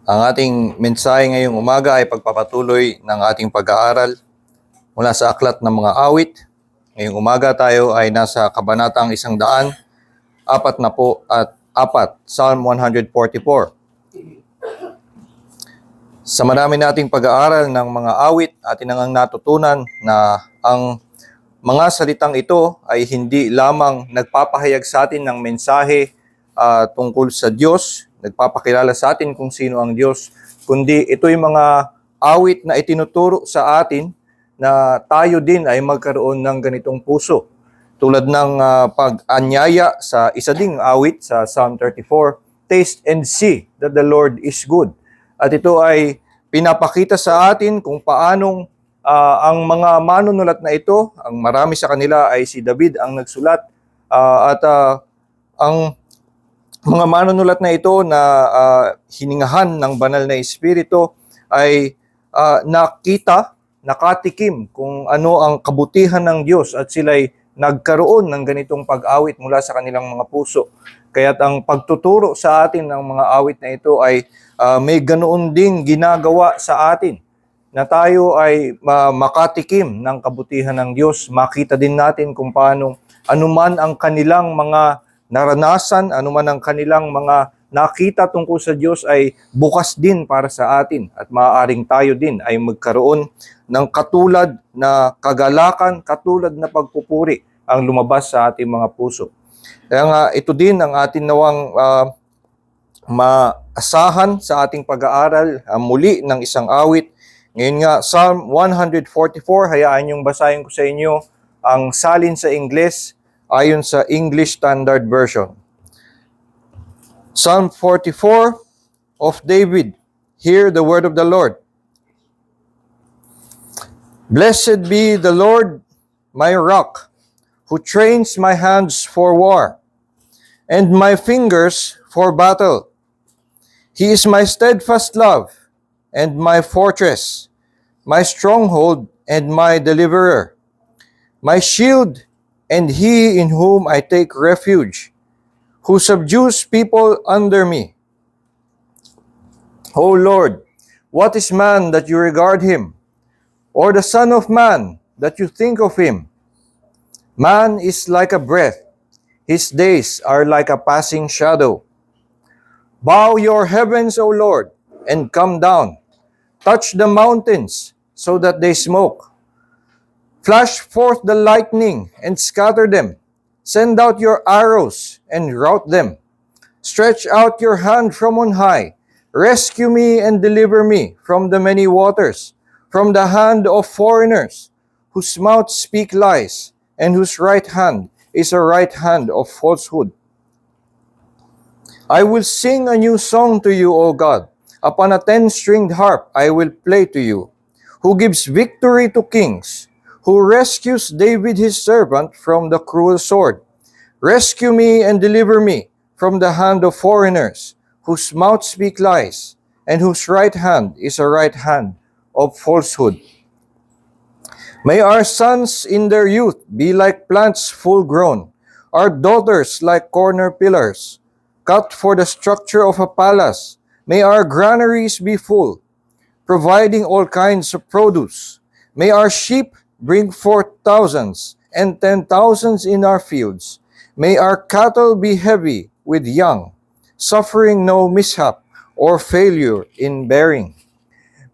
Ang ating mensahe ngayong umaga ay pagpapatuloy ng ating pag-aaral mula sa aklat ng mga awit. Ngayong umaga tayo ay nasa kabanatang 144, Psalm 144. Sa marami nating pag-aaral ng mga awit, atin nang natutunan na ang mga salitang ito ay hindi lamang nagpapahayag sa atin ng mensahe tungkol sa Diyos, nagpapakilala sa atin kung sino ang Diyos, kundi ito'y mga awit na itinuturo sa atin na tayo din ay magkaroon ng ganitong puso. Tulad ng pag-anyaya sa isa ding awit sa Psalm 34, "Taste and see that the Lord is good." At ito ay pinapakita sa atin kung paanong ang mga manunulat na ito, ang marami sa kanila ay si David ang nagsulat, ang mga manunulat na ito na hiningahan ng banal na Espiritu ay nakatikim kung ano ang kabutihan ng Diyos at sila'y nagkaroon ng ganitong pag-awit mula sa kanilang mga puso. Kaya't ang pagtuturo sa atin ng mga awit na ito ay may ganoon ding ginagawa sa atin na tayo ay makatikim ng kabutihan ng Diyos. Makita din natin kung paano anuman ang kanilang mga naranasan, anuman ang kanilang mga nakita tungkol sa Diyos ay bukas din para sa atin at maaaring tayo din ay magkaroon ng katulad na kagalakan, katulad na pagpupuri ang lumabas sa ating mga puso. Kaya nga ito din ang atin nawang maasahan sa ating pag-aaral muli ng isang awit. Ngayon nga, Psalm 144, hayaan niyong basahin ko sa inyo ang salin sa Ingles ayon sa English Standard Version. Psalm 44 of David. Hear the word of the Lord. Blessed be the Lord, my rock, who trains my hands for war, and my fingers for battle. He is my steadfast love, and my fortress, my stronghold, and my deliverer, my shield, and he in whom I take refuge, who subdues people under me. O Lord, what is man that you regard him, or the son of man that you think of him? Man is like a breath, his days are like a passing shadow. Bow your heavens, O Lord, and come down. Touch the mountains so that they smoke. Flash forth the lightning and scatter them. Send out your arrows and rout them. Stretch out your hand from on high. Rescue me and deliver me from the many waters, from the hand of foreigners, whose mouths speak lies, and whose right hand is a right hand of falsehood. I will sing a new song to you, O God. Upon a 10-stringed harp I will play to you. Who gives victory to kings, who rescues David his servant from the cruel sword. Rescue me and deliver me from the hand of foreigners, whose mouths speak lies, and whose right hand is a right hand of falsehood. May our sons in their youth be like plants full grown, our daughters like corner pillars, cut for the structure of a palace. May our granaries be full, providing all kinds of produce. May our sheep bring forth thousands and 10,000s in our fields. May our cattle be heavy with young, suffering no mishap or failure in bearing.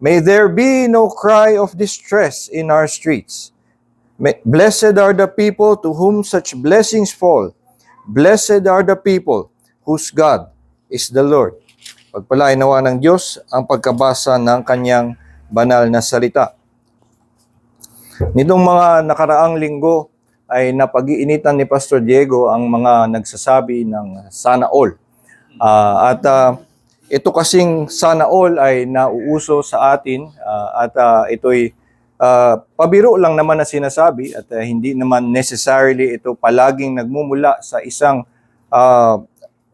May there be no cry of distress in our streets. Blessed are the people to whom such blessings fall. Blessed are the people whose God is the Lord. Pagpalain nawa ng Diyos ang pagkabasa ng kanyang banal na salita. Nitong mga nakaraang linggo ay napag-iinitan ni Pastor Diego ang mga nagsasabi ng sana all. Ito kasing sana all ay nauuso sa atin ito'y pabiro lang naman na sinasabi at hindi naman necessarily ito palaging nagmumula sa isang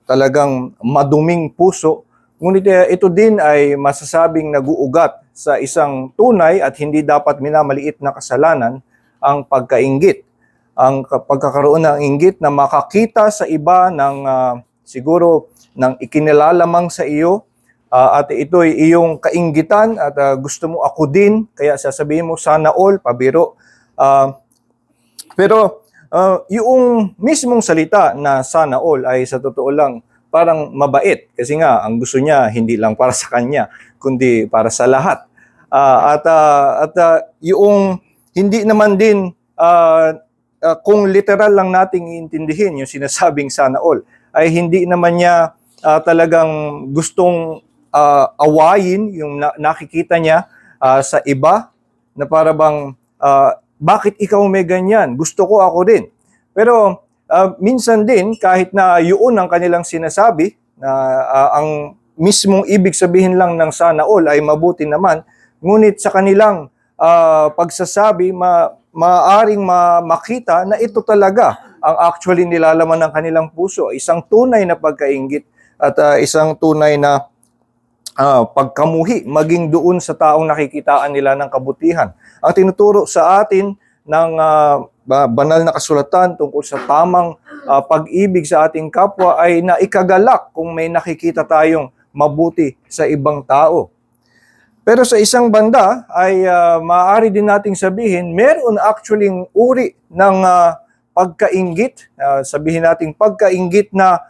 talagang maduming puso, Ngunit ito din ay masasabing naguugat sa isang tunay at hindi dapat minamaliit na kasalanan, ang pagkainggit. Ang pagkakaroon ng inggit na makakita sa iba ng siguro ng ikinilalamang sa iyo, at ito'y iyong kainggitan at gusto mo ako din, kaya sasabihin mo sana all, pabiro. Pero yung mismong salita na sana all ay sa totoo lang parang mabait, kasi nga ang gusto niya hindi lang para sa kanya kundi para sa lahat. Yung hindi naman din kung literal lang nating iintindihin yung sinasabing sana all, ay hindi naman niya talagang gustong awayin yung nakikita niya sa iba, na para bang bakit ikaw may ganyan? Gusto ko ako din. Pero minsan din, kahit na yun ang kanilang sinasabi, na ang mismong ibig sabihin lang ng sana all ay mabuti naman, ngunit sa kanilang pagsasabi, maaaring makita na ito talaga ang actually nilalaman ng kanilang puso, isang tunay na pagkainggit at isang tunay na pagkamuhi, maging doon sa taong nakikitaan nila ng kabutihan. Ang tinuturo sa atin ng banal na kasulatan tungkol sa tamang pag-ibig sa ating kapwa ay naikagalak kung may nakikita tayong mabuti sa ibang tao. Pero sa isang banda ay maaari din nating sabihin, meron actually uri ng pagkainggit, sabihin nating pagkainggit na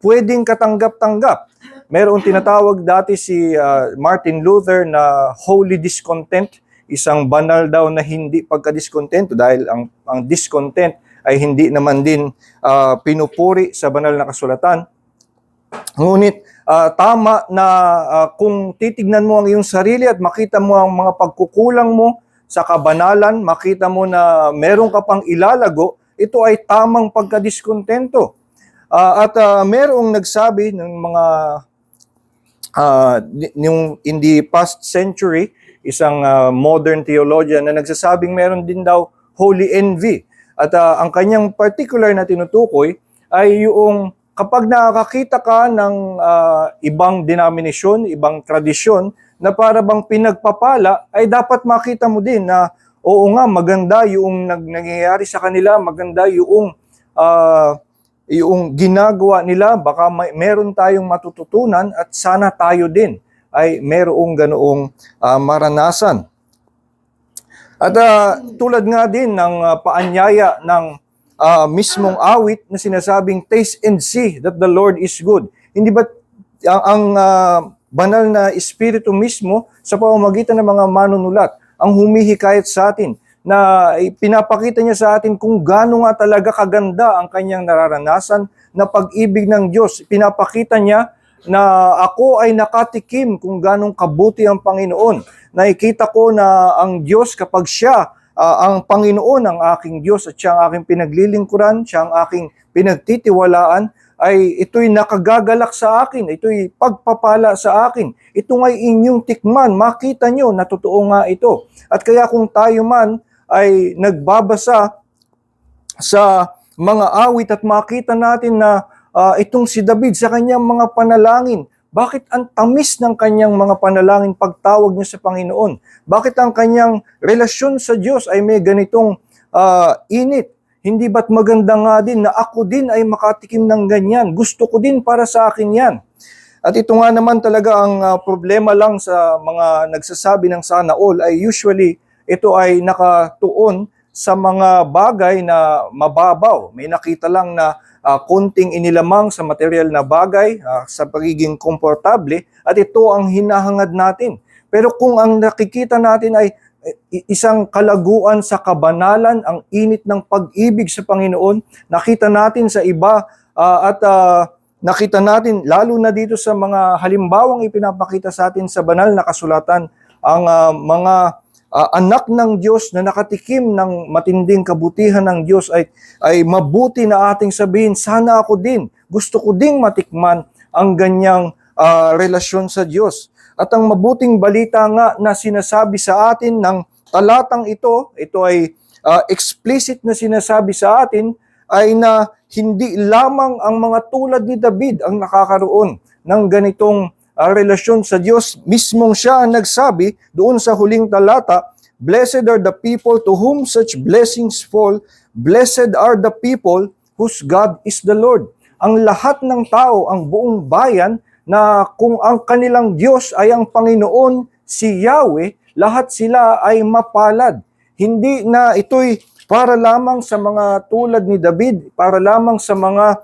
pwedeng katanggap-tanggap. Meron tinatawag dati si Martin Luther na holy discontent, isang banal daw na hindi pagkadiskontento, dahil ang discontent ay hindi naman din pinupuri sa banal na kasulatan. Ngunit tama na kung titignan mo ang iyong sarili at makita mo ang mga pagkukulang mo sa kabanalan, makita mo na meron ka pang ilalago, ito ay tamang pagkadiskontento. Merong nagsabi ng mga in the past century, isang modern theologian na nagsasabing meron din daw holy envy. At ang kanyang particular na tinutukoy ay yung kapag nakakita ka ng ibang denominasyon, ibang tradisyon, na para bang pinagpapala, ay dapat makita mo din na oo nga, maganda yung nangyayari sa kanila, maganda yung ginagawa nila, baka meron tayong matututunan at sana tayo din ay merong ganoong maranasan. At tulad nga din ng paanyaya ng mismong awit na sinasabing, taste and see that the Lord is good. Hindi ba ang banal na espiritu mismo sa pamamagitan ng mga manunulat ang humihikayat sa atin, na pinapakita niya sa atin kung gaano nga talaga kaganda ang kanyang nararanasan na pag-ibig ng Diyos. Pinapakita niya na ako ay nakatikim kung ganong kabuti ang Panginoon. Nakikita ko na ang Diyos, kapag siya ang Panginoon, ang aking Diyos, at siya ang aking pinaglilingkuran, siya ang aking pinagtitiwalaan, ay ito'y nakagagalak sa akin, ito'y pagpapala sa akin. Ito nga'y inyong tikman, makita nyo na totoo nga ito. At kaya kung tayo man ay nagbabasa sa mga awit at makita natin na itong si David sa kanyang mga panalangin, bakit ang tamis ng kanyang mga panalangin pagtawag niya sa Panginoon? Bakit ang kanyang relasyon sa Diyos ay may ganitong init? Hindi ba't maganda nga din na ako din ay makatikim ng ganyan? Gusto ko din para sa akin yan. At ito nga naman talaga ang problema lang sa mga nagsasabi ng sana all, ay usually ito ay nakatuon sa mga bagay na mababaw. May nakita lang na konting inilamang sa material na bagay, sa pagiging komportable, at ito ang hinahangad natin. Pero kung ang nakikita natin ay isang kalaguan sa kabanalan, ang init ng pag-ibig sa Panginoon, nakita natin sa iba at nakita natin, lalo na dito sa mga halimbawang ipinapakita sa atin sa banal na kasulatan, ang mga anak ng Diyos na nakatikim ng matinding kabutihan ng Diyos ay mabuti na ating sabihin, sana ako din, gusto ko ding matikman ang ganyang relasyon sa Diyos. At ang mabuting balita nga na sinasabi sa atin ng talatang ito ay explicit na sinasabi sa atin, ay na hindi lamang ang mga tulad ni David ang nakakaroon ng ganitong relasyon sa Diyos. Mismong siya ang nagsabi doon sa huling talata, "Blessed are the people to whom such blessings fall. Blessed are the people whose God is the Lord." Ang lahat ng tao, ang buong bayan, na kung ang kanilang Diyos ay ang Panginoon, si Yahweh, lahat sila ay mapalad. Hindi na ito'y para lamang sa mga tulad ni David, para lamang sa mga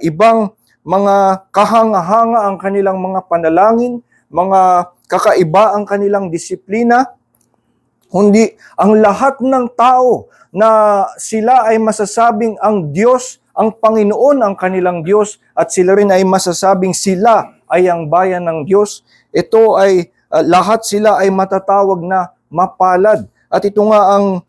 ibang mga kahanga-hanga ang kanilang mga panalangin, mga kakaiba ang kanilang disiplina, kundi ang lahat ng tao na sila ay masasabing ang Diyos, ang Panginoon ang kanilang Diyos, at sila rin ay masasabing sila ay ang bayan ng Diyos. Ito ay lahat sila ay matatawag na mapalad. At ito nga ang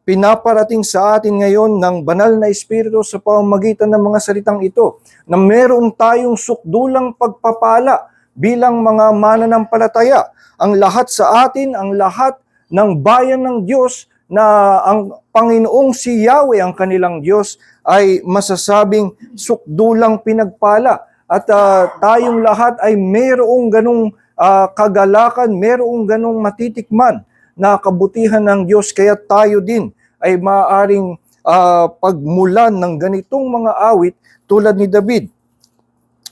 pinaparating sa atin ngayon ng banal na Espiritu sa pamamagitan ng mga salitang ito, na meron tayong sukdulang pagpapala bilang mga mananampalataya. Ang lahat sa atin, ang lahat ng bayan ng Diyos na ang Panginoong si Yahweh ang kanilang Diyos ay masasabing sukdulang pinagpala. At tayong lahat ay mayroong ganong kagalakan, mayroong ganong matitikman na kabutihan ng Diyos, kaya tayo din ay maaaring pagmulan ng ganitong mga awit tulad ni David.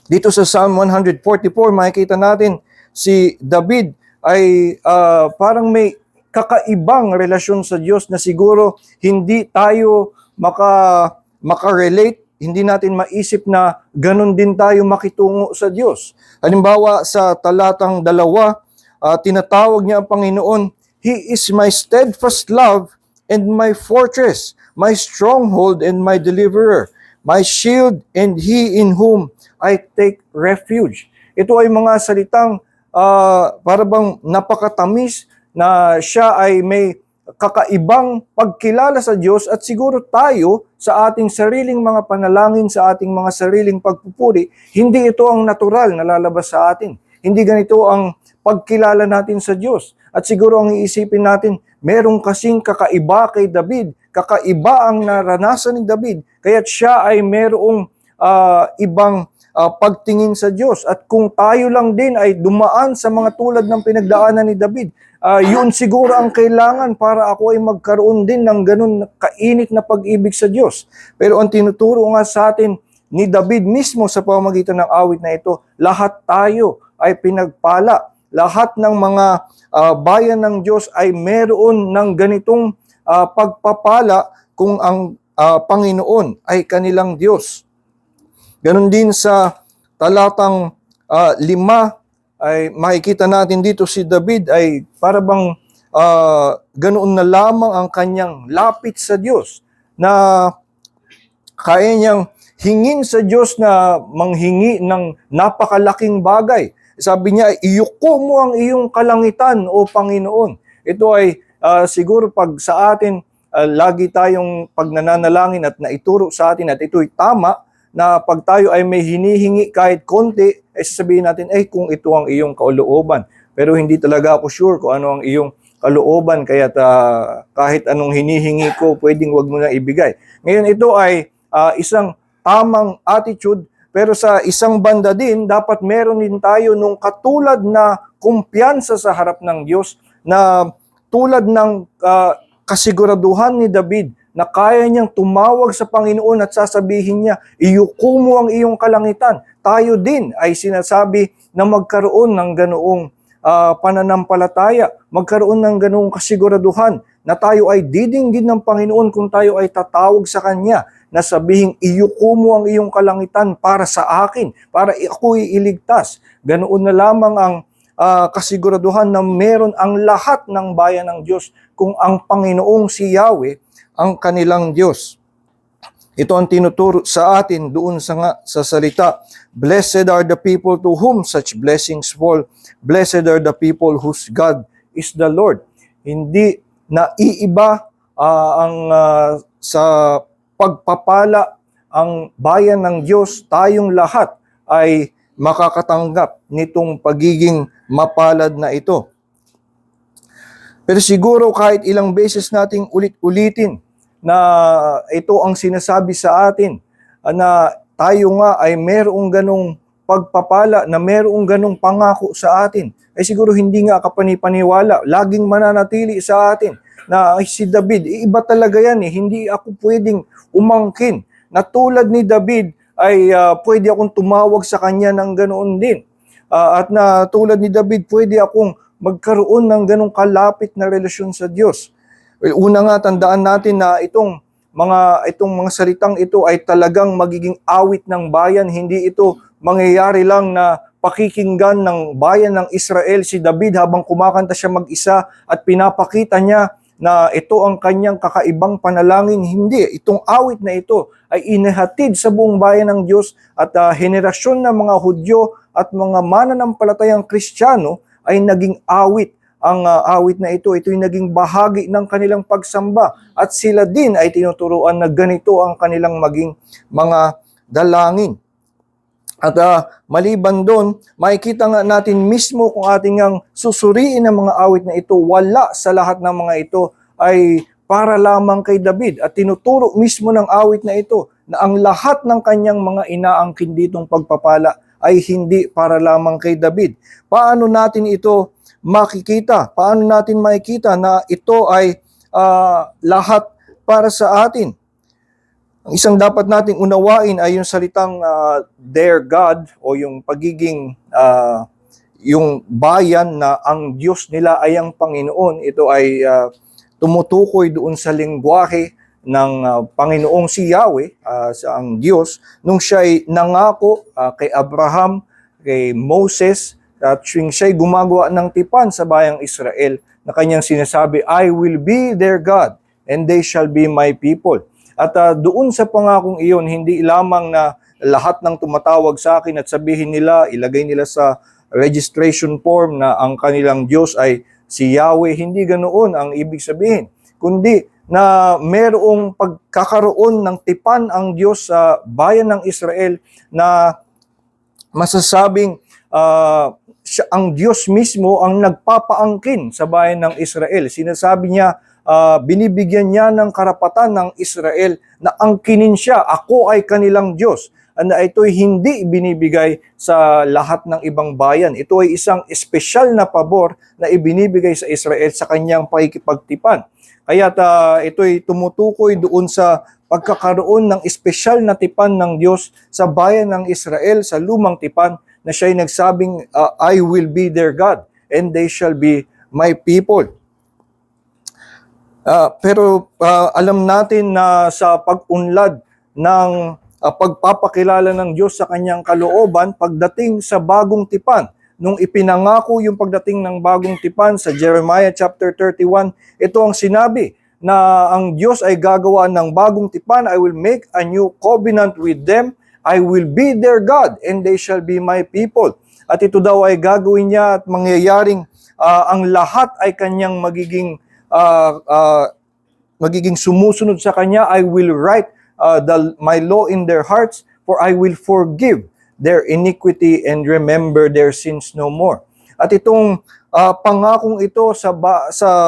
Dito sa Psalm 144, makikita natin si David ay parang may kakaibang relasyon sa Diyos na siguro hindi tayo makarelate, hindi natin maisip na ganun din tayo makitungo sa Diyos. Halimbawa sa talatang 2, tinatawag niya ang Panginoon, "He is my steadfast love and my fortress, my stronghold and my deliverer, my shield and he in whom I take refuge." Ito ay mga salitang para bang napakatamis na siya ay may kakaibang pagkilala sa Diyos, at siguro tayo sa ating sariling mga panalangin, sa ating mga sariling pagpupuri, hindi ito ang natural na lalabas sa atin. Hindi ganito ang pagkilala natin sa Diyos. At siguro ang iisipin natin, merong kasing kakaiba kay David, kakaiba ang naranasan ni David, kaya't siya ay merong ibang pagtingin sa Diyos. At kung tayo lang din ay dumaan sa mga tulad ng pinagdaanan ni David, yun siguro ang kailangan para ako ay magkaroon din ng ganun kainit na pag-ibig sa Diyos. Pero ang tinuturo nga sa atin ni David mismo sa pamamagitan ng awit na ito, lahat tayo ay pinagpala. Lahat ng mga bayan ng Diyos ay meron ng ganitong pagpapala kung ang Panginoon ay kanilang Diyos. Ganon din sa talatang 5, ay makikita natin dito si David ay para bang ganoon na lamang ang kanyang lapit sa Diyos, na kaya niyang hingin sa Diyos na manghingi ng napakalaking bagay. Sabi niya, "Iyuko mo ang iyong kalangitan, O Panginoon." Ito ay siguro pag sa atin, lagi tayong pag nananalangin at naituro sa atin at ito'y tama, na pag tayo ay may hinihingi kahit konti, ay sasabihin natin, kung ito ang iyong kalooban. Pero hindi talaga ako sure kung ano ang iyong kalooban, kaya kahit anong hinihingi ko, pwedeng wag mo na ibigay. Ngayon, ito ay isang tamang attitude, pero sa isang banda din, dapat meron din tayo nung katulad na kumpiyansa sa harap ng Diyos, na tulad ng kasiguraduhan ni David, na kaya niyang tumawag sa Panginoon at sasabihin niya, "Iyuko mo ang iyong kalangitan." Tayo din ay sinasabi na magkaroon ng ganoong pananampalataya, magkaroon ng ganoong kasiguraduhan na tayo ay didinggin ng Panginoon kung tayo ay tatawag sa Kanya, na sabihing, "Iyuko mo ang iyong kalangitan para sa akin, para ako'y iligtas." Ganoon na lamang ang kasiguraduhan na meron ang lahat ng bayan ng Diyos kung ang Panginoong si Yahweh ang kanilang Diyos. Ito ang tinuturo sa atin doon sa salita, "Blessed are the people to whom such blessings fall. Blessed are the people whose God is the Lord." Hindi naiiba sa pagpapala ang bayan ng Diyos. Tayong lahat ay makakatanggap nitong pagiging mapalad na ito. Pero siguro kahit ilang beses nating ulit-ulitin na ito ang sinasabi sa atin, na tayo nga ay merong ganong pagpapala na merong ganong pangako sa atin, ay siguro hindi nga kapanipaniwala, laging mananatili sa atin na ay, si David, iba talaga yan hindi ako pwedeng umangkin. Na tulad ni David ay pwede akong tumawag sa kanya ng ganoon din. At na tulad ni David, pwede akong magkaroon ng ganong kalapit na relasyon sa Diyos. Well, una nga, tandaan natin na itong mga salitang ito ay talagang magiging awit ng bayan. Hindi ito mangyayari lang na pakikinggan ng bayan ng Israel si David habang kumakanta siya mag-isa at pinapakita niya na ito ang kanyang kakaibang panalangin. Hindi, itong awit na ito ay inihatid sa buong bayan ng Diyos at henerasyon ng mga Hudyo at mga mananampalatayang Kristiyano ay naging awit. Ang awit na ito, ito'y naging bahagi ng kanilang pagsamba at sila din ay tinuturuan na ganito ang kanilang maging mga dalangin. At maliban doon, makikita nga natin mismo kung ating ang susuriin ang mga awit na ito, wala sa lahat ng mga ito ay para lamang kay David. At tinuturo mismo ng awit na ito na ang lahat ng kanyang mga inaangkin ditong pagpapala ay hindi para lamang kay David. Paano natin ito makikita? Paano natin makikita na ito ay lahat para sa atin? Ang isang dapat nating unawain ay yung salitang their God o yung pagiging yung bayan na ang Diyos nila ay ang Panginoon. Ito ay tumutukoy doon sa lengguwahe ng Panginoong si Yahweh, sa ang Diyos, nung siya ay nangako kay Abraham, kay Moses, at siya'y gumagawa ng tipan sa bayang Israel na kanyang sinasabi, I will be their God and they shall be my people. At doon sa pangakong iyon, hindi lamang na lahat ng tumatawag sa akin at sabihin nila, ilagay nila sa registration form na ang kanilang Diyos ay si Yahweh. Hindi ganoon ang ibig sabihin. Kundi na merong pagkakaroon ng tipan ang Diyos sa bayan ng Israel na masasabing ang Diyos mismo ang nagpapaangkin sa bayan ng Israel. Sinasabi niya, binibigyan niya ng karapatan ng Israel na angkinin siya, ako ay kanilang Diyos. Na ito'y hindi binibigay sa lahat ng ibang bayan. Ito ay isang espesyal na pabor na ibinibigay sa Israel sa kanyang pakikipagtipan. Kaya ito'y tumutukoy doon sa pagkakaroon ng espesyal na tipan ng Diyos sa bayan ng Israel, sa lumang tipan, na siya'y nagsabing, I will be their God, and they shall be my people. Pero alam natin na sa pag-unlad ng pagpapakilala ng Diyos sa kanyang kalooban, pagdating sa bagong tipan, nung ipinangako yung pagdating ng bagong tipan sa Jeremiah chapter 31, ito ang sinabi na ang Diyos ay gagawa ng bagong tipan, I will make a new covenant with them, I will be their God, and they shall be my people. At ito daw ay gagawin niya at mangyayaring ang lahat ay kanyang magiging sumusunod sa kanya. I will write my law in their hearts, for I will forgive their iniquity and remember their sins no more. At itong pangakong ito sa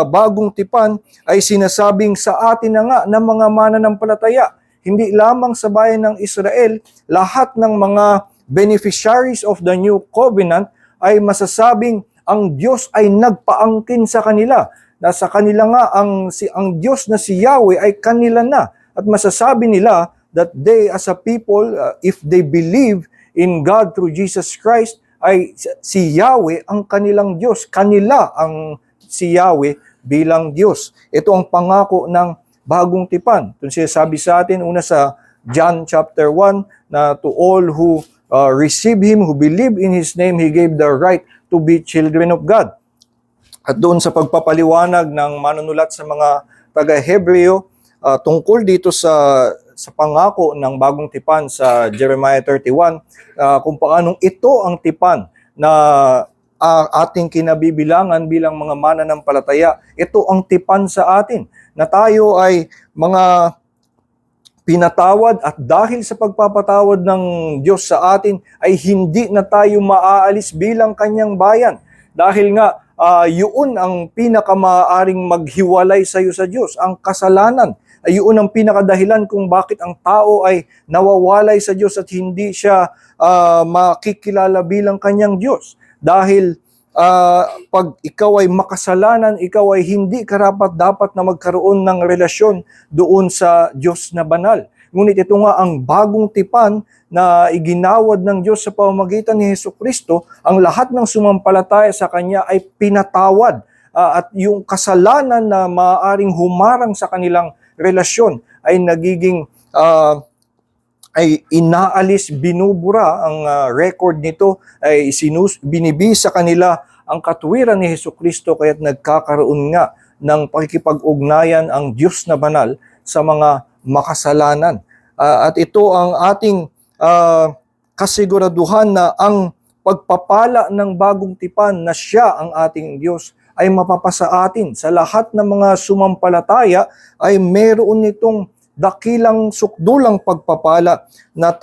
bagong tipan ay sinasabing sa atin na nga ng mga mananampalataya. Hindi lamang sa bayan ng Israel, lahat ng mga beneficiaries of the new covenant ay masasabing ang Diyos ay nagpaangkin sa kanila. Na sa kanila nga ang Diyos na si Yahweh ay kanila na. At masasabi nila that they as a people, if they believe in God through Jesus Christ, ay si Yahweh ang kanilang Diyos. Kanila ang si Yahweh bilang Diyos. Ito ang pangako ng bagong tipan. Ito sinasabi sa atin, una sa John chapter 1, na to all who receive Him, who believe in His name, He gave the right to be children of God. At doon sa pagpapaliwanag ng manunulat sa mga taga-Hebreo tungkol dito sa pangako ng bagong tipan sa Jeremiah 31, kung paanong ito ang tipan na ating kinabibilangan bilang mga mananampalataya. Ito ang tipan sa atin na tayo ay mga pinatawad, at dahil sa pagpapatawad ng Diyos sa atin ay hindi na tayo maaalis bilang kanyang bayan. Dahil nga yun ang pinakamaaring maghiwalay sa iyo sa Diyos, ang kasalanan. ay yun ang pinakadahilan kung bakit ang tao ay nawawalay sa Diyos at hindi siya makikilala bilang kanyang Diyos. Dahil pag ikaw ay makasalanan, ikaw ay hindi karapat-dapat na magkaroon ng relasyon doon sa Diyos na banal. Ngunit ito nga ang bagong tipan na iginawad ng Diyos sa pamamagitan ni Hesukristo, ang lahat ng sumampalataya sa Kanya ay pinatawad. At yung kasalanan na maaaring humarang sa kanilang relasyon ay nagiging ay inaalis, binubura. Ang record nito ay binibigay sa kanila ang katuwiran ni Hesukristo, kaya't nagkakaroon nga ng pakikipag-ugnayan ang Diyos na banal sa mga makasalanan. At ito ang ating kasiguraduhan na ang pagpapala ng bagong tipan na siya ang ating Diyos ay mapapasa atin. Sa lahat ng mga sumampalataya ay meron nitong dakilang sukdulang pagpapala na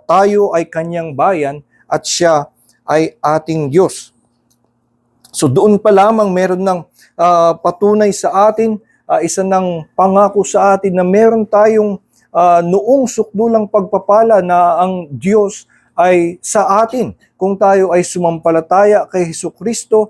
tayo ay kanyang bayan at siya ay ating Diyos. So doon pa lamang meron ng patunay sa atin, isa ng pangako sa atin na meron tayong noong sukdulang pagpapala na ang Diyos ay sa atin. Kung tayo ay sumampalataya kay Hesukristo,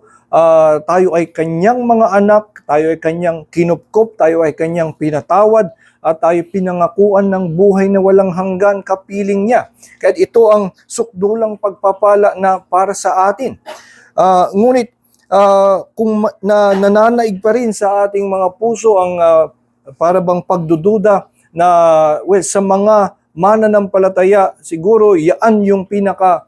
tayo ay kanyang mga anak, tayo ay kanyang kinupkop, tayo ay kanyang pinatawad, at tayo pinangakuan ng buhay na walang hanggan kapiling niya. Kaya ito ang sukdulang pagpapala na para sa atin. Ngunit kung nananaig pa rin sa ating mga puso ang para bang pagdududa na sa mga mananampalataya, siguro yan yung pinaka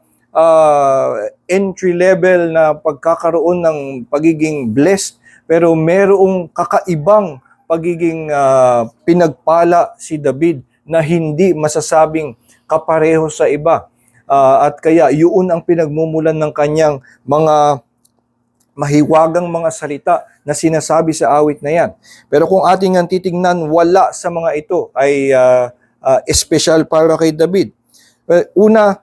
entry level na pagkakaroon ng pagiging blessed, pero merong kakaibang pagiging pinagpala si David na hindi masasabing kapareho sa iba. At kaya yun ang pinagmumulan ng kanyang mga mahiwagang mga salita na sinasabi sa awit na yan. Pero kung ating ang titingnan, wala sa mga ito ay espesyal para kay David. Una,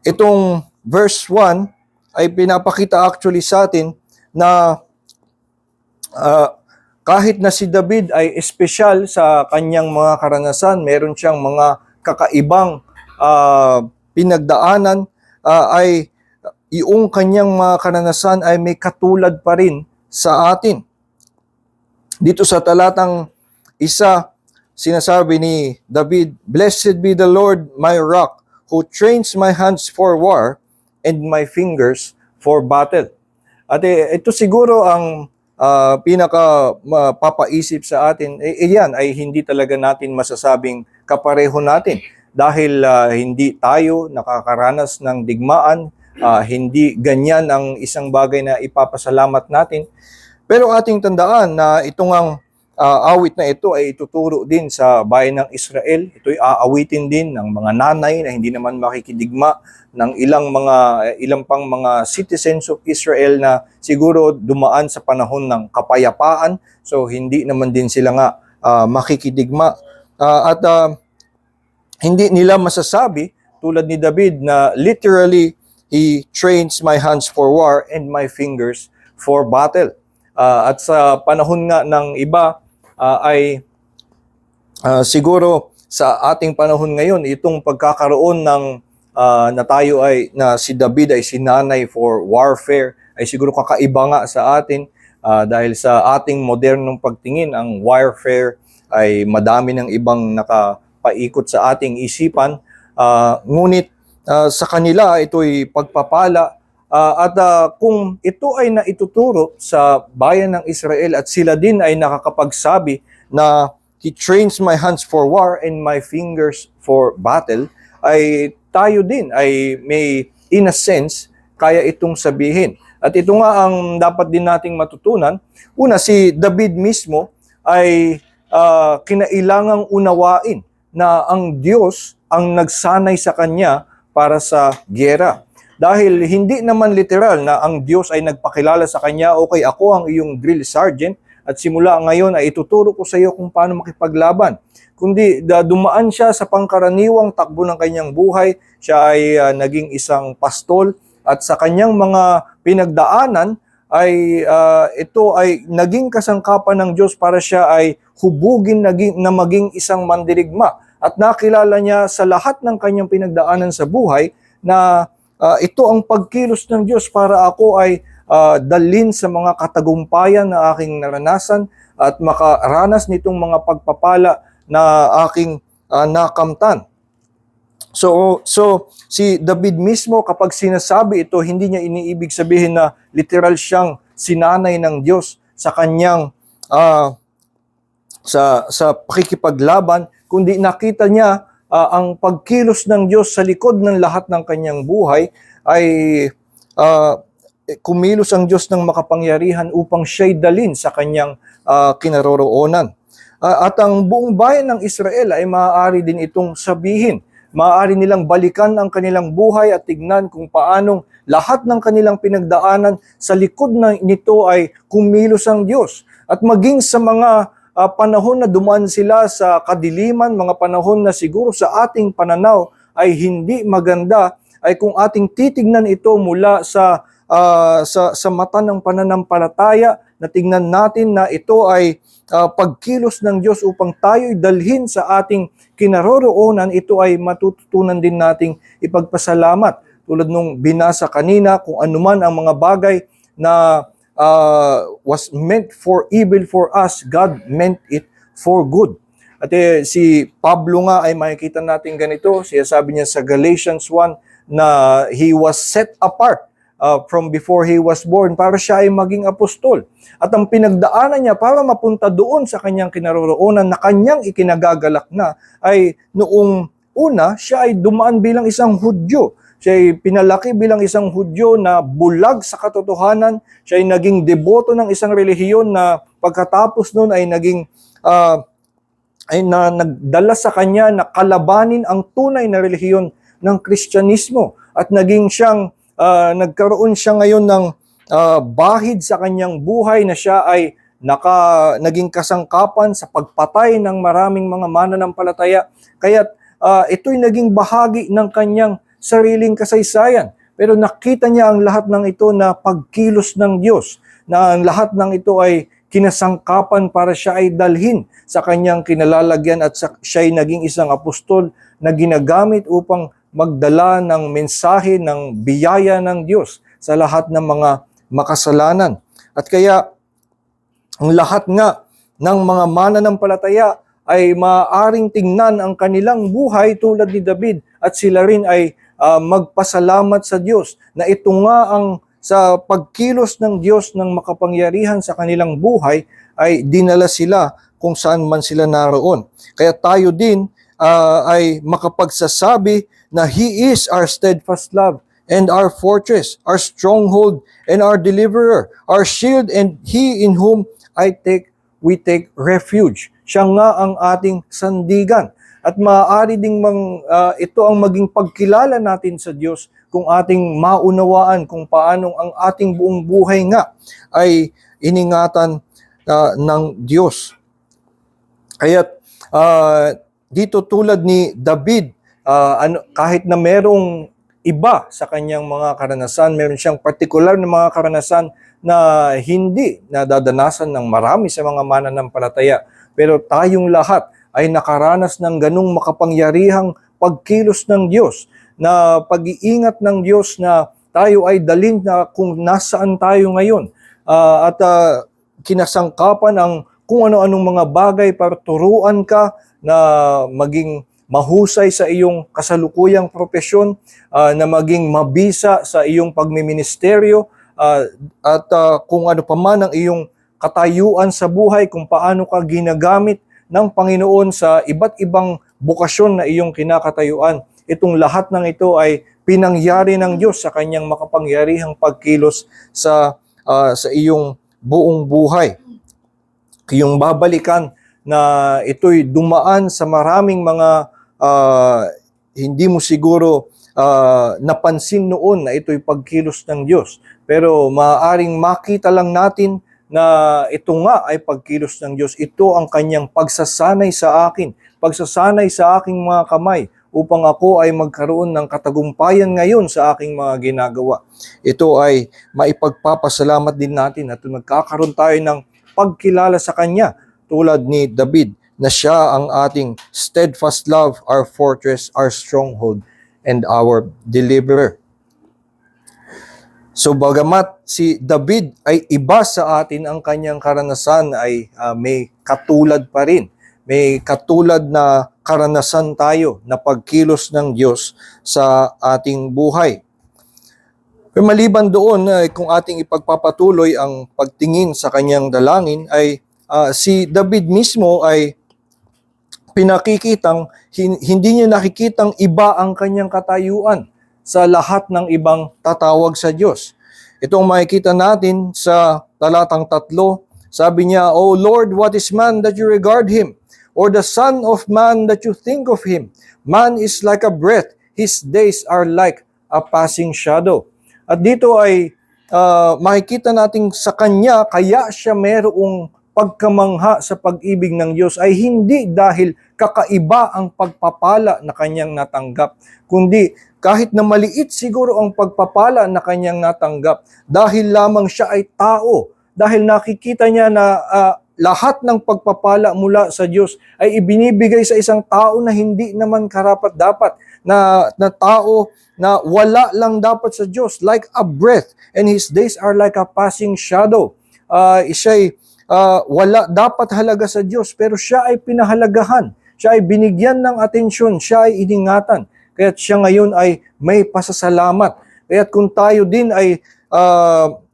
itong verse 1 ay pinapakita actually sa atin na kahit na si David ay espesyal sa kanyang mga karanasan, meron siyang mga kakaibang pinagdaanan, ay yung kanyang mga karanasan ay may katulad pa rin sa atin. Dito sa talatang 1, sinasabi ni David, "Blessed be the Lord my rock, who trains my hands for war and my fingers for battle." At ito siguro ang pinaka mapapaisip sa atin, yan ay hindi talaga natin masasabing kapareho natin dahil hindi tayo nakakaranas ng digmaan, hindi ganyan ang isang bagay na ipapasalamat natin. Pero ating tandaan na itong ang awit na ito ay ituturo din sa bayan ng Israel. Ito'y aawitin din ng mga nanay na hindi naman makikidigma ng ilang pang mga citizens of Israel na siguro dumaan sa panahon ng kapayapaan. So hindi naman din sila nga makikidigma. At hindi nila masasabi tulad ni David na literally, "He trains my hands for war and my fingers for battle." At sa panahon nga ng iba ay siguro sa ating panahon ngayon, itong pagkakaroon ng na tayo ay na si David ay sinanay for warfare ay siguro kakaiba nga sa atin dahil sa ating modernong pagtingin, ang warfare ay madami ng ibang nakapaikot sa ating isipan. Ngunit sa kanila ito'y pagpapala. At kung ito ay naituturo sa bayan ng Israel at sila din ay nakakapagsabi na "He trains my hands for war and my fingers for battle," ay tayo din ay may, in a sense, kaya itong sabihin. At ito nga ang dapat din nating matutunan. Una, si David mismo ay kinailangang unawain na ang Diyos ang nagsanay sa kanya para sa gyera. Dahil hindi naman literal na ang Diyos ay nagpakilala sa kanya, "Okay, ako ang iyong drill sergeant at simula ngayon ay ituturo ko sa iyo kung paano makipaglaban." Kundi dumaan siya sa pangkaraniwang takbo ng kanyang buhay. Siya ay naging isang pastol at sa kanyang mga pinagdaanan ito ay naging kasangkapan ng Diyos para siya ay hubugin na maging isang mandirigma. At nakilala niya sa lahat ng kanyang pinagdaanan sa buhay na ito ang pagkilos ng Diyos para ako ay dalhin sa mga katagumpayan na aking naranasan at makaranas nitong mga pagpapala na aking nakamtan. So si David mismo, kapag sinasabi ito, hindi niya iniibig sabihin na literal siyang sinanay ng Diyos sa kanyang sa pakikipaglaban, kundi nakita niya ang pagkilos ng Diyos sa likod ng lahat ng kanyang buhay ay kumilos ang Diyos ng makapangyarihan upang siya'y dalhin sa kanyang kinaroroonan. At ang buong bayan ng Israel ay maaari din itong sabihin. Maaari nilang balikan ang kanilang buhay at tignan kung paanong lahat ng kanilang pinagdaanan sa likod nito ay kumilos ang Diyos. At maging sa mga panahon na dumaan sila sa kadiliman, mga panahon na siguro sa ating pananaw ay hindi maganda, ay kung ating titignan ito mula sa mata ng pananampalataya, na tingnan natin na ito ay pagkilos ng Diyos upang tayo'y dalhin sa ating kinaroroonan, ito ay matututunan din nating ipagpasalamat. Tulad nung binasa kanina, kung anuman ang mga bagay na was meant for evil for us, God meant it for good. At si Pablo nga ay makikita natin ganito, siya sabi niya sa Galatians 1 na he was set apart from before he was born para siya ay maging apostol. At ang pinagdaanan niya para mapunta doon sa kanyang kinaroroonan na kanyang ikinagagalak na ay noong una siya ay dumaan bilang isang Hudyo. Siya ay pinalaki bilang isang Hudyo na bulag sa katotohanan. Siya ay naging deboto ng isang relihiyon na pagkatapos noon ay naging nagdala sa kanya na kalabanin ang tunay na relihiyon ng Kristyanismo. At naging siyang nagkaroon siya ngayon ng bahid sa kanyang buhay na siya ay naging kasangkapan sa pagpatay ng maraming mga mananampalataya. Kaya ito'y naging bahagi ng kanyang sariling kasaysayan. Pero nakita niya ang lahat ng ito na pagkilos ng Diyos, na ang lahat ng ito ay kinasangkapan para siya ay dalhin sa kanyang kinalalagyan at siya ay naging isang apostol na ginagamit upang magdala ng mensahe ng biyaya ng Diyos sa lahat ng mga makasalanan. At kaya ang lahat nga ng mga mananampalataya ay maaaring tingnan ang kanilang buhay tulad ni David at sila rin ay magpasalamat sa Diyos na ito nga ang sa pagkilos ng Diyos ng makapangyarihan sa kanilang buhay ay dinala sila kung saan man sila naroon. Kaya tayo din ay makapagsasabi na He is our steadfast love and our fortress, our stronghold and our deliverer, our shield and He in whom we take refuge. Siya nga ang ating sandigan. At maaari ding ito ang maging pagkilala natin sa Diyos kung ating maunawaan kung paano ang ating buong buhay nga ay iningatan ng Diyos. Kaya dito tulad ni David, kahit na merong iba sa kanyang mga karanasan, meron siyang partikular na mga karanasan na hindi nadadanasan ng marami sa mga mananampalataya. Pero tayong lahat ay nakaranas ng ganung makapangyarihang pagkilos ng Diyos, na pag-iingat ng Diyos na tayo ay dalhin na kung nasaan tayo ngayon. At kinasangkapan ang kung ano-anong mga bagay para turuan ka na maging mahusay sa iyong kasalukuyang propesyon, na maging mabisa sa iyong pagmiministeryo, at kung ano pa man ang iyong katayuan sa buhay, kung paano ka ginagamit ng Panginoon sa iba't ibang bukasyon na iyong kinakatayuan. Itong lahat ng ito ay pinangyari ng Diyos sa kanyang makapangyarihang pagkilos sa iyong buong buhay. Yung babalikan na ito'y dumaan sa maraming mga hindi mo siguro napansin noon na ito'y pagkilos ng Diyos. Pero maaaring makita lang natin na ito nga ay pagkilos ng Diyos. Ito ang kanyang pagsasanay sa akin, pagsasanay sa aking mga kamay upang ako ay magkaroon ng katagumpayan ngayon sa aking mga ginagawa. Ito ay maipagpapasalamat din natin at nagkakaroon tayo ng pagkilala sa Kanya tulad ni David na siya ang ating steadfast love, our fortress, our stronghold, and our deliverer. So bagamat si David ay iba sa atin, ang kanyang karanasan ay may katulad pa rin. May katulad na karanasan tayo na pagkilos ng Diyos sa ating buhay. Pero maliban doon, kung ating ipagpapatuloy ang pagtingin sa kanyang dalangin, ay si David mismo ay pinakikitang, hindi niya nakikitang iba ang kanyang katayuan sa lahat ng ibang tatawag sa Diyos. Ito ang makikita natin sa talatang 3. Sabi niya, O Lord, what is man that you regard him? Or the son of man that you think of him? Man is like a breath, his days are like a passing shadow. At dito ay makikita natin sa kanya, kaya siya mayroong pagkamangha sa pag-ibig ng Diyos ay hindi dahil kakaiba ang pagpapala na kanyang natanggap, kundi kahit na maliit siguro ang pagpapala na kanyang natanggap, dahil lamang siya ay tao, dahil nakikita niya na lahat ng pagpapala mula sa Diyos ay ibinibigay sa isang tao na hindi naman karapat-dapat, na tao na wala lang dapat sa Diyos, like a breath, and his days are like a passing shadow. Siya'y wala dapat halaga sa Diyos, pero siya ay pinahalagahan, siya ay binigyan ng atensyon, siya ay iningatan. Kaya't siya ngayon ay may pasasalamat. Kaya't kung tayo din ay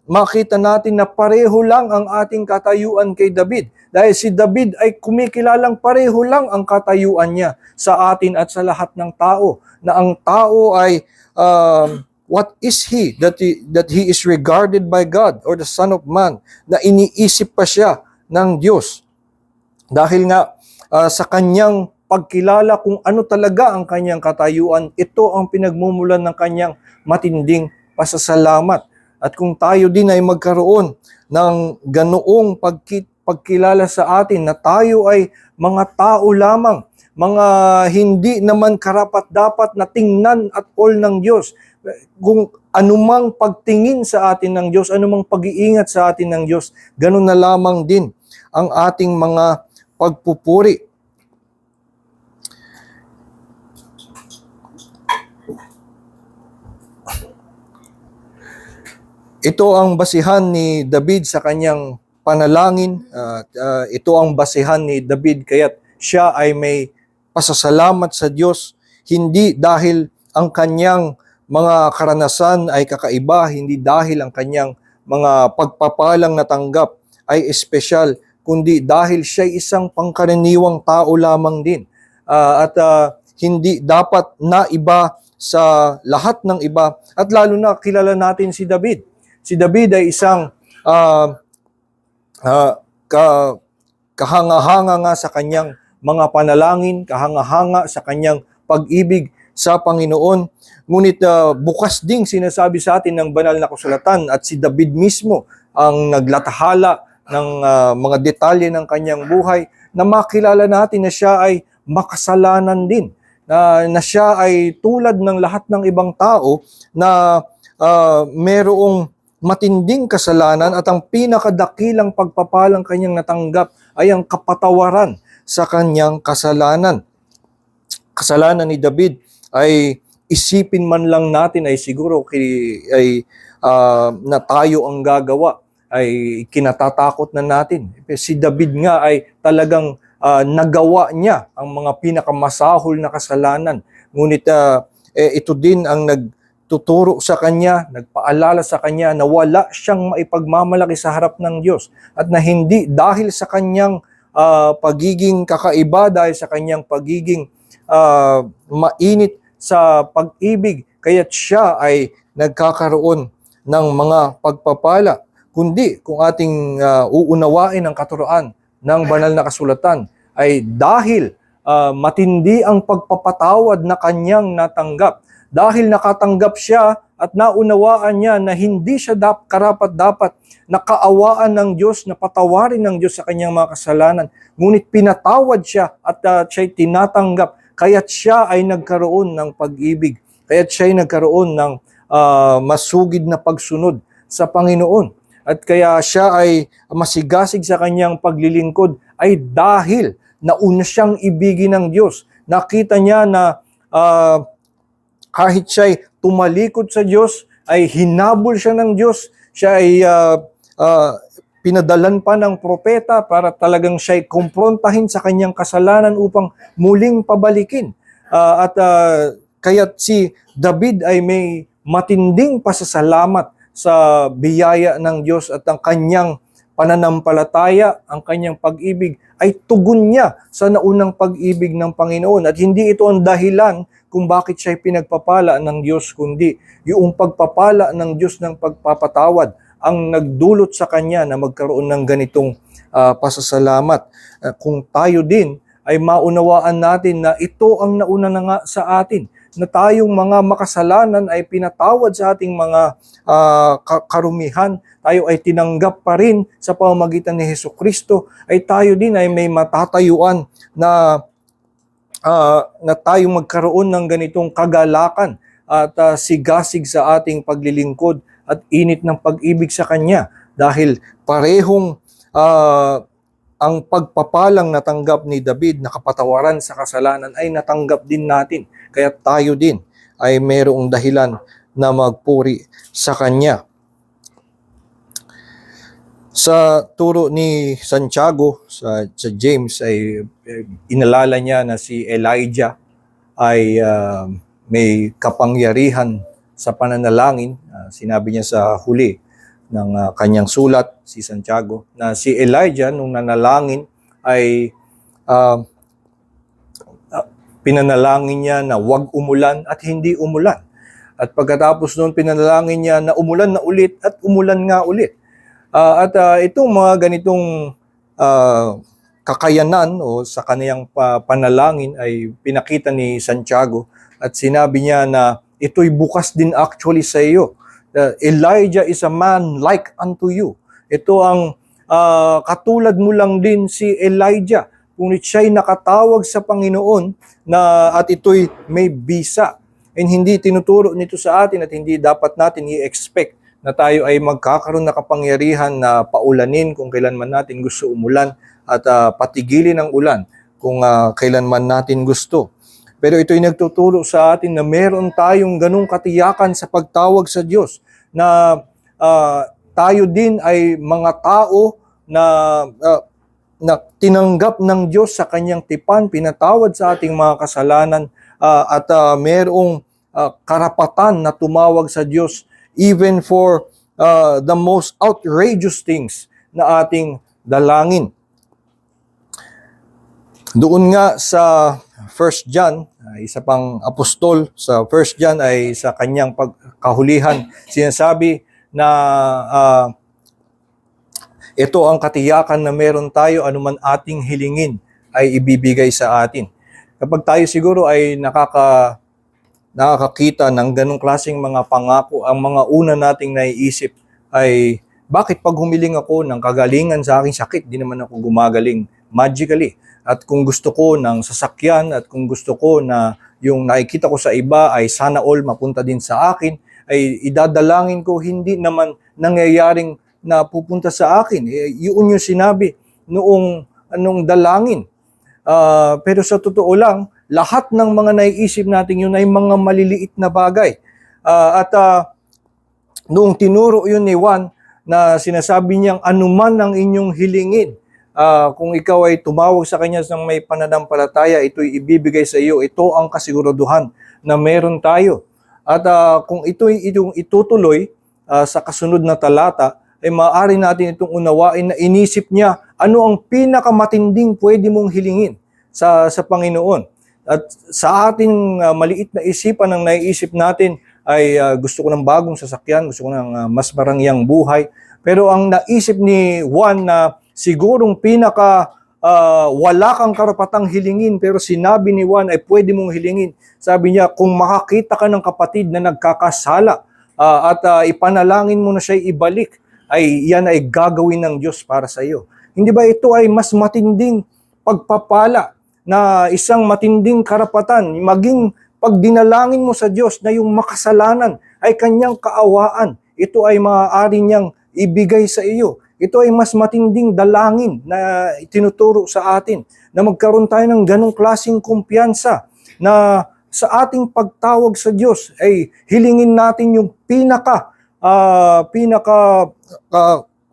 makita natin na pareho lang ang ating katayuan kay David. Dahil si David ay kumikilalang pareho lang ang katayuan niya sa atin at sa lahat ng tao. Na ang tao ay, what is he that he is regarded by God, or the Son of Man, na iniisip pa siya ng Diyos. Dahil nga sa kanyang pagkilala kung ano talaga ang kanyang katayuan, ito ang pinagmumulan ng kanyang matinding pasasalamat. At kung tayo din ay magkaroon ng ganoong pagkilala sa atin na tayo ay mga tao lamang, mga hindi naman karapat-dapat na tingnan at all ng Diyos, kung anumang pagtingin sa atin ng Diyos, anumang pag-iingat sa atin ng Diyos, ganun na lamang din ang ating mga pagpupuri. Ito ang basihan ni David sa kanyang panalangin. Ito ang basihan ni David kaya't siya ay may pasasalamat sa Diyos, hindi dahil ang kanyang mga karanasan ay kakaiba, hindi dahil ang kanyang mga pagpapalang natanggap ay espesyal, kundi dahil siya isang pangkaraniwang tao lamang din. Hindi dapat na iba sa lahat ng iba, at lalo na kilala natin si David. Si David ay isang kahanga-hanga nga sa kanyang mga panalangin, kahanga-hanga sa kanyang pag-ibig sa Panginoon. Ngunit bukas ding sinasabi sa atin ng banal na kasulatan, at si David mismo ang naglatahala ng mga detalye ng kanyang buhay, na makilala natin na siya ay makasalanan din, na siya ay tulad ng lahat ng ibang tao na merong matinding kasalanan, at ang pinakadakilang pagpapalang kanyang natanggap ay ang kapatawaran sa kanyang kasalanan. Kasalanan ni David ay isipin man lang natin ay siguro na tayo ang gagawa, ay kinatatakot na natin. Si David nga ay talagang nagawa niya ang mga pinakamasahol na kasalanan. Ngunit ito din ang tuturo sa kanya, nagpaalala sa kanya na wala siyang maipagmamalaki sa harap ng Diyos, at na hindi dahil sa kanyang pagiging kakaiba, dahil sa kanyang pagiging mainit sa pag-ibig, kaya't siya ay nagkakaroon ng mga pagpapala, kundi kung ating uunawain ang katuroan ng banal na kasulatan, ay dahil matindi ang pagpapatawad na kanyang natanggap. Dahil nakatanggap siya at naunawaan niya na hindi siya karapat-dapat na kaawaan ng Diyos, na patawarin ng Diyos sa kanyang mga kasalanan. Ngunit pinatawad siya at siya'y tinatanggap. kaya't siya ay nagkaroon ng pag-ibig, kaya't siya ay nagkaroon ng masugid na pagsunod sa Panginoon. At kaya siya ay masigasig sa kanyang paglilingkod ay dahil nauna siyang ibigin ng Diyos. Nakita niya na kahit siya ay tumalikod sa Diyos, ay hinabol siya ng Diyos. Siya ay pinadalan pa ng propeta para talagang siya ay kumprontahin sa kanyang kasalanan upang muling pabalikin. Kaya't si David ay may matinding pasasalamat sa biyaya ng Diyos at ang kanyang pananampalataya, ang kanyang pag-ibig ay tugon niya sa naunang pag-ibig ng Panginoon. At hindi ito ang dahilan kung bakit siya pinagpapala ng Diyos, kundi yung pagpapala ng Diyos ng pagpapatawad ang nagdulot sa kanya na magkaroon ng ganitong pasasalamat. Kung tayo din ay maunawaan natin na ito ang nauna na nga sa atin, na tayong mga makasalanan ay pinatawad sa ating mga karumihan, tayo ay tinanggap pa rin sa pamamagitan ni Hesukristo, ay tayo din ay may matatayuan na tayong magkaroon ng ganitong kagalakan at sigasig sa ating paglilingkod at init ng pag-ibig sa Kanya, dahil parehong ang pagpapalang natanggap ni David na kapatawaran sa kasalanan ay natanggap din natin. Kaya tayo din ay mayroong dahilan na magpuri sa Kanya. Sa turo ni Santiago, sa James, ay inalala niya na si Elijah ay may kapangyarihan sa pananalangin. Sinabi niya sa huli ng kanyang sulat, si Santiago, na si Elijah nung nanalangin ay pinanalangin niya na wag umulan at hindi umulan. At pagkatapos noon, pinanalangin niya na umulan na ulit at umulan nga ulit. Itong mga ganitong kakayanan o sa kaniyang panalangin ay pinakita ni Santiago at sinabi niya na ito'y bukas din actually sa iyo. Elijah is a man like unto you. Ito ang katulad mo lang din si Elijah, ngunit siya'y nakatawag sa Panginoon na at ito'y may bisa. And hindi tinuturo nito sa atin at hindi dapat natin i-expect na tayo ay magkakaroon na kapangyarihan na paulanin kung kailan man natin gusto umulan at patigilin ang ulan kung kailan man natin gusto. Pero ito'y nagtuturo sa atin na meron tayong ganung katiyakan sa pagtawag sa Diyos, na tayo din ay mga tao na tinanggap ng Diyos sa kanyang tipan, pinatawad sa ating mga kasalanan, at merong karapatan na tumawag sa Diyos even for the most outrageous things na ating dalangin. Doon nga sa 1 John, isa pang apostol sa 1 John ay sa kanyang pagkahulihan, sinasabi na ito ang katiyakan na meron tayo, anuman ating hilingin ay ibibigay sa atin. Kapag tayo siguro ay nakakakita ng ganong klaseng mga pangako, ang mga una nating naiisip ay, bakit pag humiling ako ng kagalingan sa aking sakit, di naman ako gumagaling magically? At kung gusto ko ng sasakyan at kung gusto ko na yung nakikita ko sa iba ay sana all mapunta din sa akin, ay idadalangin ko, hindi naman nangyayaring na pupunta sa akin. Yun yung sinabi noong dalangin. Pero sa totoo lang, lahat ng mga naiisip natin yun ay mga maliliit na bagay. Noong tinuro yun ni Juan na sinasabi niyang anuman ang inyong hilingin, kung ikaw ay tumawag sa Kanya ng may pananampalataya, ito'y ibibigay sa iyo. Ito ang kasiguraduhan na meron tayo. At kung ito'y itutuloy sa kasunod na talata, ay maaari natin itong unawain na inisip niya ano ang pinakamatinding pwede mong hilingin sa Panginoon. At sa ating maliit na isipan, ang naiisip natin ay gusto ko ng bagong sasakyan, gusto ko ng mas marangyang buhay. Pero ang naisip ni Juan na sigurong wala kang karapatang hilingin, pero sinabi ni Juan ay pwede mong hilingin. Sabi niya, kung makakita ka ng kapatid na nagkakasala at ipanalangin mo na siya ibalik, ay yan ay gagawin ng Diyos para sa iyo. Hindi ba ito ay mas matinding pagpapala na isang matinding karapatan, maging pag dinalangin mo sa Diyos na yung makasalanan ay kanyang kaawaan, ito ay maaari niyang ibigay sa iyo. Ito ay mas matinding dalangin na tinuturo sa atin, na magkaroon tayo ng ganong klaseng kumpiyansa na sa ating pagtawag sa Diyos ay hilingin natin yung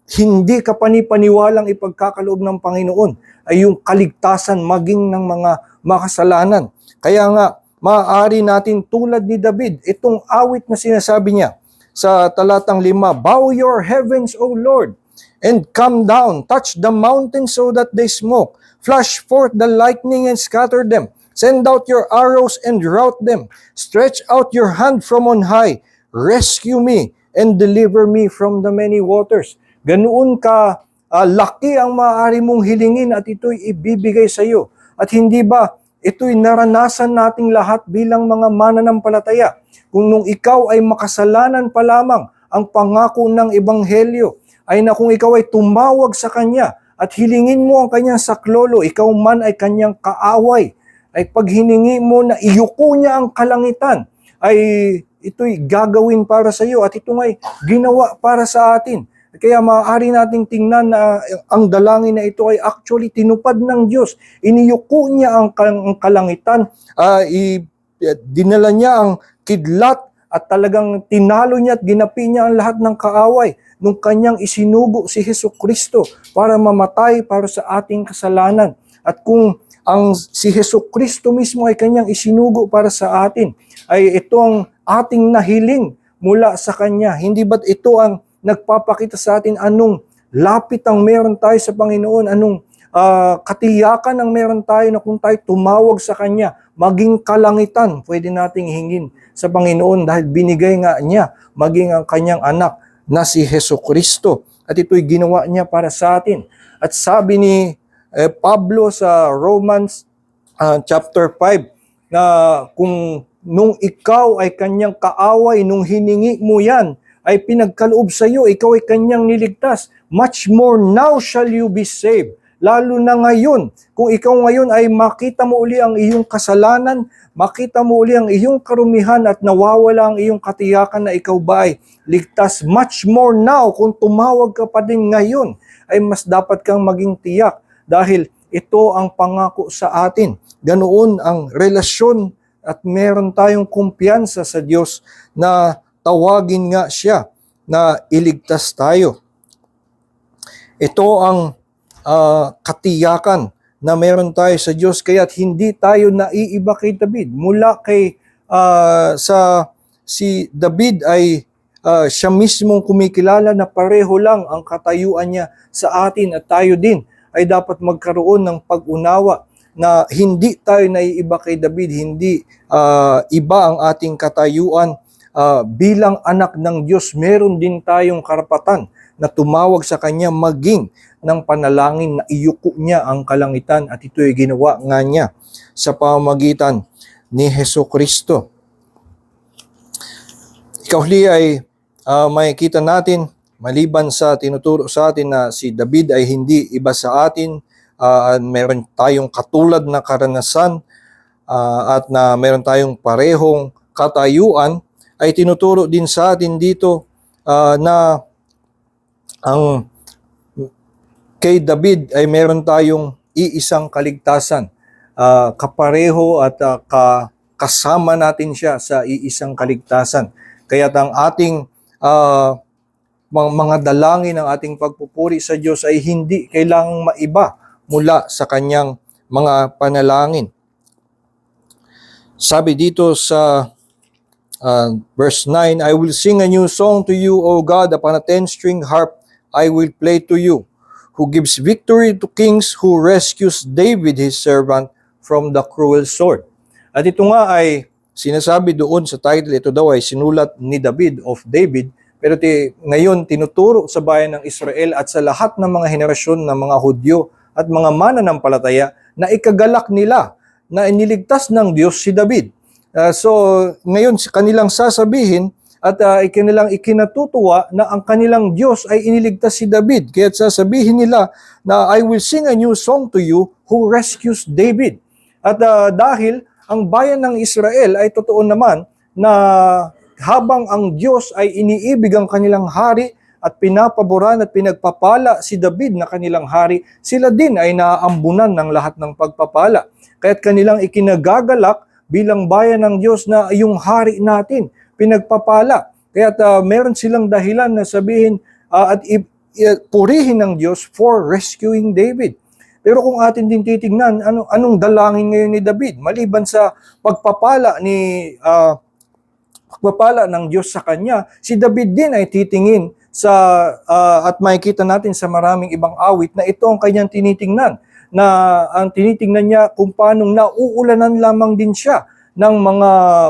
hindi kapanipaniwalang ipagkakaloob ng Panginoon ay yung kaligtasan maging ng mga makasalanan. Kaya nga, maaari natin tulad ni David, itong awit na sinasabi niya sa talatang 5, "Bow your heavens, O Lord, and come down, touch the mountains so that they smoke. Flash forth the lightning and scatter them. Send out your arrows and rout them. Stretch out your hand from on high. Rescue me and deliver me from the many waters." Ganoon ka laki ang maaari mong hilingin at ito'y ibibigay sa iyo. At hindi ba ito'y naranasan nating lahat bilang mga mananampalataya? Kung nung ikaw ay makasalanan pa lamang, ang pangako ng Ebanghelyo ay na kung ikaw ay tumawag sa Kanya at hilingin mo ang Kanyang saklolo, ikaw man ay Kanyang kaaway, ay pag hiningi mo na iyuko niya ang kalangitan, ay ito'y gagawin para sa iyo at ito ay ginawa para sa atin. Kaya maaari nating tingnan na ang dalangin na ito ay actually tinupad ng Diyos. Iniyuko niya ang kalangitan, dinala niya ang kidlat at talagang tinalo niya at ginapi niya ang lahat ng kaaway nung kanyang isinugo si Hesukristo para mamatay para sa ating kasalanan. At kung si Hesukristo mismo ay kanyang isinugo para sa atin, ay ito ang ating nahiling mula sa Kanya. Hindi ba't ito ang nagpapakita sa atin anong lapit ang meron tayo sa Panginoon, anong katiyakan ang meron tayo na kung tayo tumawag sa Kanya, maging kalangitan, pwede nating hingin sa Panginoon dahil binigay nga niya maging ang Kanyang anak na si Hesukristo. At ito'y ginawa niya para sa atin. At sabi ni Pablo sa Romans chapter 5, na kung nung ikaw ay Kanyang kaaway, nung hiningi mo yan, ay pinagkaloob sa iyo, ikaw ay Kanyang niligtas. Much more now shall you be saved. Lalo na ngayon, kung ikaw ngayon ay makita mo uli ang iyong kasalanan, makita mo uli ang iyong karumihan at nawawala ang iyong katiyakan na ikaw ba ay ligtas. Much more now, kung tumawag ka pa din ngayon, ay mas dapat kang maging tiyak dahil ito ang pangako sa atin. Ganoon ang relasyon at meron tayong kumpiyansa sa Diyos na tawagin nga siya na iligtas tayo. Ito ang katiyakan na meron tayo sa Diyos, kaya't hindi tayo naiiba kay David. Mula kay si David ay siya mismong kumikilala na pareho lang ang katayuan niya sa atin at tayo din ay dapat magkaroon ng pag-unawa na hindi tayo naiiba kay David, hindi iba ang ating katayuan. Bilang anak ng Diyos, meron din tayong karapatan na tumawag sa Kanya maging ng panalangin na iyuko niya ang kalangitan at ito'y ginawa nga niya sa pamamagitan ni Hesukristo. Ikahuli ay makikita natin, maliban sa tinuturo sa atin na si David ay hindi iba sa atin, meron tayong katulad na karanasan at na meron tayong parehong katayuan, ay tinuturo din sa atin dito na ang kay David ay meron tayong iisang kaligtasan. Kapareho at kasama natin siya sa iisang kaligtasan. Kaya ang ating mga dalangin, ang ating pagpupuri sa Diyos ay hindi kailangang maiba mula sa Kanyang mga panalangin. Sabi dito sa verse 9, "I will sing a new song to you, O God, upon a 10-string harp I will play to you, who gives victory to kings, who rescues David his servant from the cruel sword." At ito nga ay sinasabi doon sa title, ito daw ay sinulat ni David of David, pero ngayon tinuturo sa bayan ng Israel at sa lahat ng mga henerasyon ng mga Hudyo at mga mananampalataya na ikagalak nila na iniligtas ng Diyos si David. So ngayon kanilang sasabihin at kanilang ikinatutuwa na ang kanilang Diyos ay iniligtas si David. Kaya sasabihin nila na I will sing a new song to you who rescues David. At dahil ang bayan ng Israel ay totoo naman na habang ang Diyos ay iniibig ang kanilang hari at pinapaboran at pinagpapala si David na kanilang hari, sila din ay naaambunan ng lahat ng pagpapala. Kaya't kanilang ikinagagalak bilang bayan ng Diyos na yung hari natin, pinagpapala. Kaya't meron silang dahilan na sabihin at purihin ng Diyos for rescuing David. Pero kung atin din titignan, anong dalangin ngayon ni David? Maliban sa pagpapala ng Diyos sa kanya, si David din ay titingin sa at makikita natin sa maraming ibang awit na ito ang kanyang tinitingnan, na ang tinitingnan niya kung paanong nauulanan lamang din siya ng mga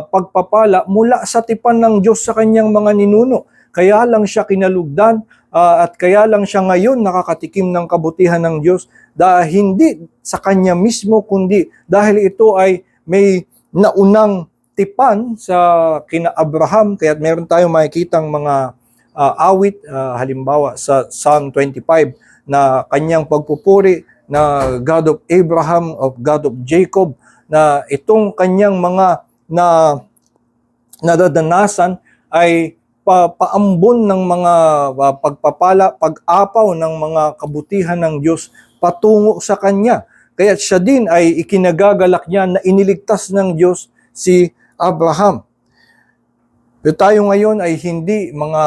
pagpapala mula sa tipan ng Diyos sa kanyang mga ninuno. Kaya lang siya kinalugdan at kaya lang siya ngayon nakakatikim ng kabutihan ng Diyos dahil hindi sa kanya mismo kundi dahil ito ay may naunang tipan sa kina Abraham. Kaya meron tayong makikitang mga awit, halimbawa sa Psalm 25 na kanyang pagpupuri na God of Abraham, of God of Jacob, na itong kanyang mga nadadanasan ay paambon ng mga pagpapala, pag-apaw ng mga kabutihan ng Diyos patungo sa kanya. Kaya siya din ay ikinagagalak niya na iniligtas ng Diyos si Abraham. Pero tayo ngayon ay hindi mga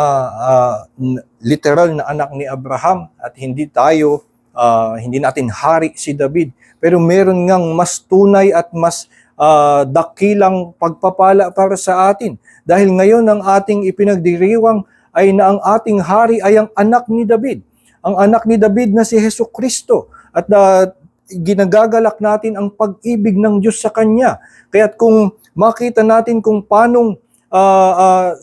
literal na anak ni Abraham at hindi natin hari si David. Pero meron ngang mas tunay at mas dakilang pagpapala para sa atin. Dahil ngayon ang ating ipinagdiriwang ay na ang ating hari ay ang anak ni David. Ang anak ni David na si Hesukristo. At ginagagalak natin ang pag-ibig ng Diyos sa Kanya. Kaya't kung makita natin kung paanong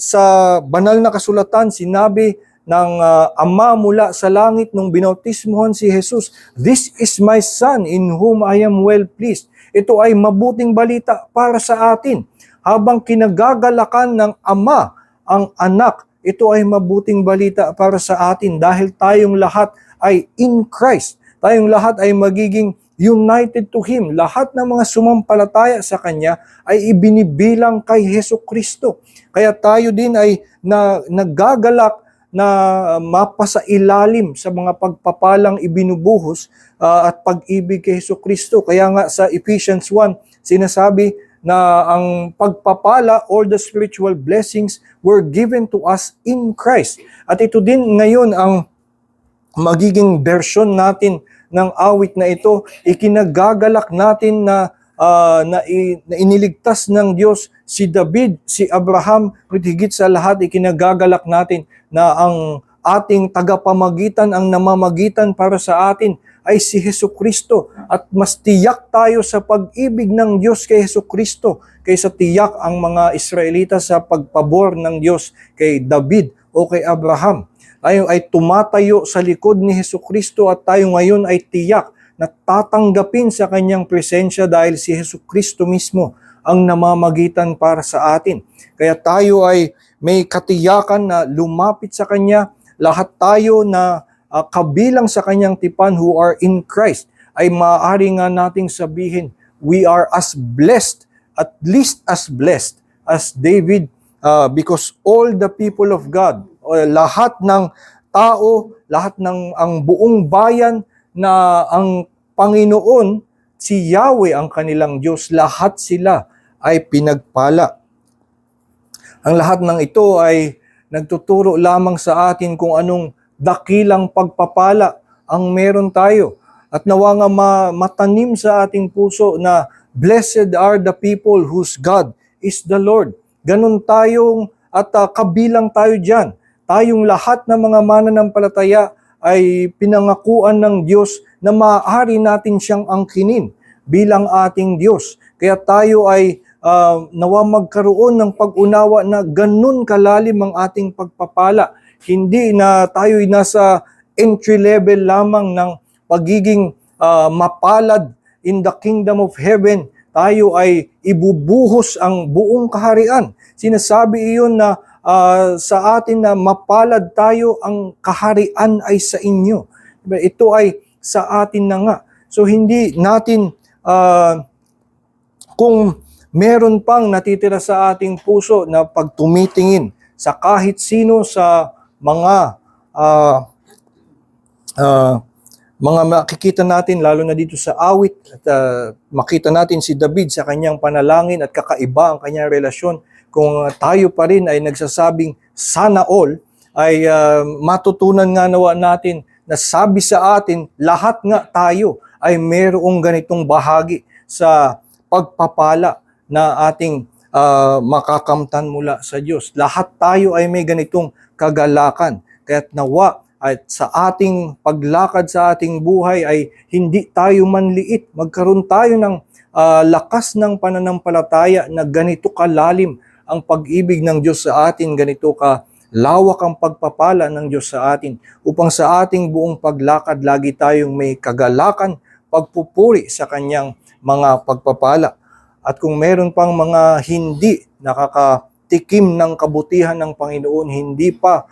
sa banal na kasulatan sinabi ng Ama mula sa langit nung binautismohan si Jesus, "This is my Son in whom I am well pleased." Ito ay mabuting balita para sa atin. Habang kinagagalakan ng Ama ang anak, ito ay mabuting balita para sa atin dahil tayong lahat ay in Christ. Tayong lahat ay magiging united to Him. Lahat ng mga sumampalataya sa Kanya ay ibinibilang kay Hesukristo. Kaya tayo din ay nagagalak na mapasailalim sa mga pagpapalang ibinubuhos at pag-ibig kay Hesukristo. Kaya nga sa Ephesians 1, sinasabi na ang pagpapala or the spiritual blessings were given to us in Christ. At ito din ngayon ang magiging version natin ng awit na ito. Ikinagagalak natin na iniligtas ng Diyos si David, si Abraham, at higit sa lahat ikinagagalak natin na ang ating tagapamagitan, ang namamagitan para sa atin ay si Hesukristo. At mas tiyak tayo sa pag-ibig ng Diyos kay Hesukristo kaysa tiyak ang mga Israelita sa pagpabor ng Diyos kay David o kay Abraham. Tayo ay tumatayo sa likod ni Hesukristo at tayo ngayon ay tiyak na tatanggapin sa kanyang presensya dahil si Hesukristo mismo ang namamagitan para sa atin. Kaya tayo ay may katiyakan na lumapit sa Kanya. Lahat tayo na kabilang sa Kanyang tipan who are in Christ ay maaari nga nating sabihin, we are as blessed, at least as blessed as David, because all the people of God, lahat ng tao, lahat ng ang buong bayan na ang Panginoon, si Yahweh ang kanilang Diyos, lahat sila ay pinagpala. Ang lahat ng ito ay nagtuturo lamang sa atin kung anong dakilang pagpapala ang meron tayo. At nawa nga matanim sa ating puso na blessed are the people whose God is the Lord. Ganun tayong at kabilang tayo dyan. Tayong lahat ng mga mananampalataya ay pinangakuan ng Diyos na maaari natin siyang angkinin bilang ating Diyos. Kaya tayo ay nawa magkaroon ng pag-unawa na ganun kalalim ang ating pagpapala. Hindi na tayo nasa entry level lamang ng pagiging mapalad in the kingdom of heaven. Tayo ay ibubuhos ang buong kaharian. Sinasabi iyon na sa atin na mapalad tayo, ang kaharian ay sa inyo. Ito ay sa atin na nga. So hindi natin kung meron pang natitira sa ating puso na pagtumitingin sa kahit sino sa mga mga makikita natin, lalo na dito sa awit, at makita natin si David sa kanyang panalangin at kakaiba ang kanyang relasyon. Kung tayo pa rin ay nagsasabing sana all, ay matutunan nga nawa natin na sabi sa atin, lahat nga tayo ay mayroong ganitong bahagi sa pagpapala na ating makakamtan mula sa Diyos. Lahat tayo ay may ganitong kagalakan. Kaya't nawa at sa ating paglakad sa ating buhay ay hindi tayo manliit. Magkaroon tayo ng lakas ng pananampalataya na ganito kalalim ang pag-ibig ng Diyos sa atin, ganito kalawak ang pagpapala ng Diyos sa atin, upang sa ating buong paglakad lagi tayong may kagalakan, pagpupuri sa kanyang mga pagpapala. At kung meron pang mga hindi nakakatikim ng kabutihan ng Panginoon, hindi pa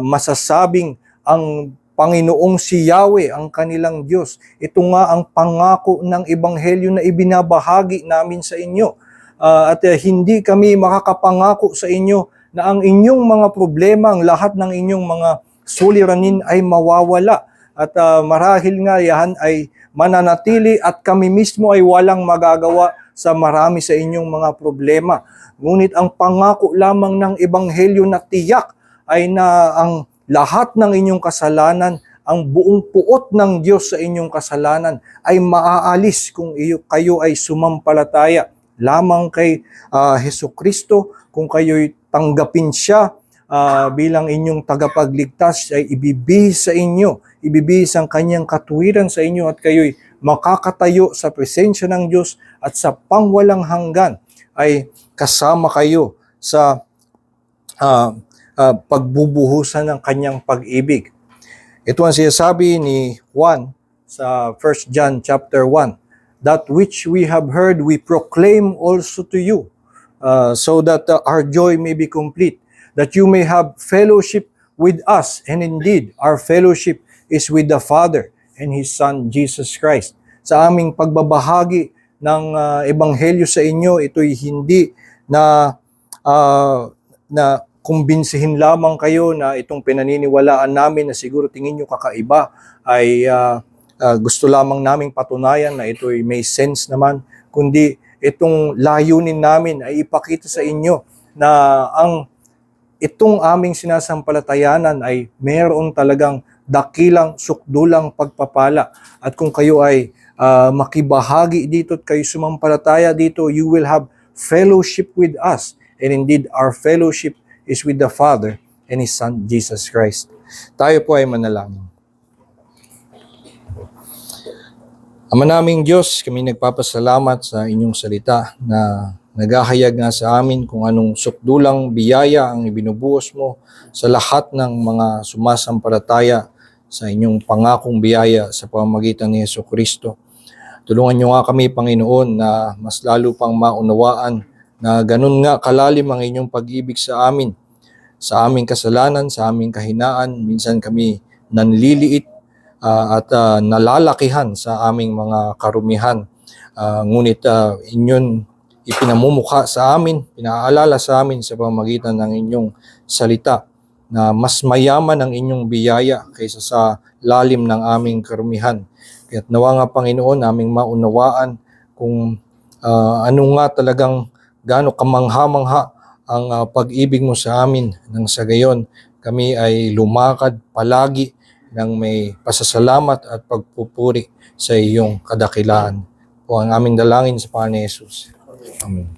masasabing ang Panginoong si Yahweh ang kanilang Diyos. Ito nga ang pangako ng Ebanghelyo na ibinabahagi namin sa inyo. At hindi kami makakapangako sa inyo na ang inyong mga problema, ang lahat ng inyong mga suliranin ay mawawala. At marahil nga yan ay mananatili at kami mismo ay walang magagawa sa marami sa inyong mga problema. Ngunit ang pangako lamang ng Ebanghelyo na tiyak ay na ang lahat ng inyong kasalanan, ang buong puot ng Diyos sa inyong kasalanan ay maaalis kung kayo ay sumampalataya lamang kay Hesukristo. Kung kayo'y tanggapin siya bilang inyong tagapagligtas, ay ibibihis sa inyo, ibibihis ang kanyang katuwiran sa inyo at kayo'y makakatayo sa presensya ng Diyos at sa pangwalang hanggan ay kasama kayo sa pagbubuhusan ng kanyang pag-ibig. Ito ang sinasabi ni Juan sa 1 John chapter 1. That which we have heard we proclaim also to you, so that our joy may be complete, that you may have fellowship with us, and indeed our fellowship is with the Father and His Son Jesus Christ. Sa aming pagbabahagi ng Ebanghelyo sa inyo, ito'y hindi na kumbinsihin lamang kayo na itong pinaniniwalaan namin na siguro tingin nyo kakaiba ay gusto lamang naming patunayan na ito'y may sense naman, kundi itong layunin namin ay ipakita sa inyo na itong aming sinasampalatayanan ay mayroon talagang dakilang sukdulang pagpapala. At kung kayo ay makibahagi dito at kayo sumampalataya dito, you will have fellowship with us. And indeed, our fellowship is with the Father and His Son, Jesus Christ. Tayo po ay manalangin. Ama naming Diyos, kami nagpapasalamat sa inyong salita na naghahayag nga sa amin kung anong sukdulang biyaya ang ibinubuhos mo sa lahat ng mga sumasampalataya sa inyong pangakong biyaya sa pamamagitan ni Hesukristo. Tulungan niyo nga kami, Panginoon, na mas lalo pang maunawaan na ganun nga kalalim ang inyong pag-ibig sa amin, sa aming kasalanan, sa aming kahinaan. Minsan kami nanliliit at nalalakihan sa aming mga karumihan. Ngunit inyong ipinamumukha sa amin, pinaalala sa amin sa pamamagitan ng inyong salita na mas mayaman ang inyong biyaya kaysa sa lalim ng aming karumihan. Kaya't nawa nga, Panginoon, aming maunawaan kung ano nga talagang gaano kamangha-mangha ang pag-ibig mo sa amin, nang sa gayon kami ay lumakad palagi ng may pasasalamat at pagpupuri sa iyong kadakilaan. O ang aming dalangin sa Panginoon Jesus. Amen.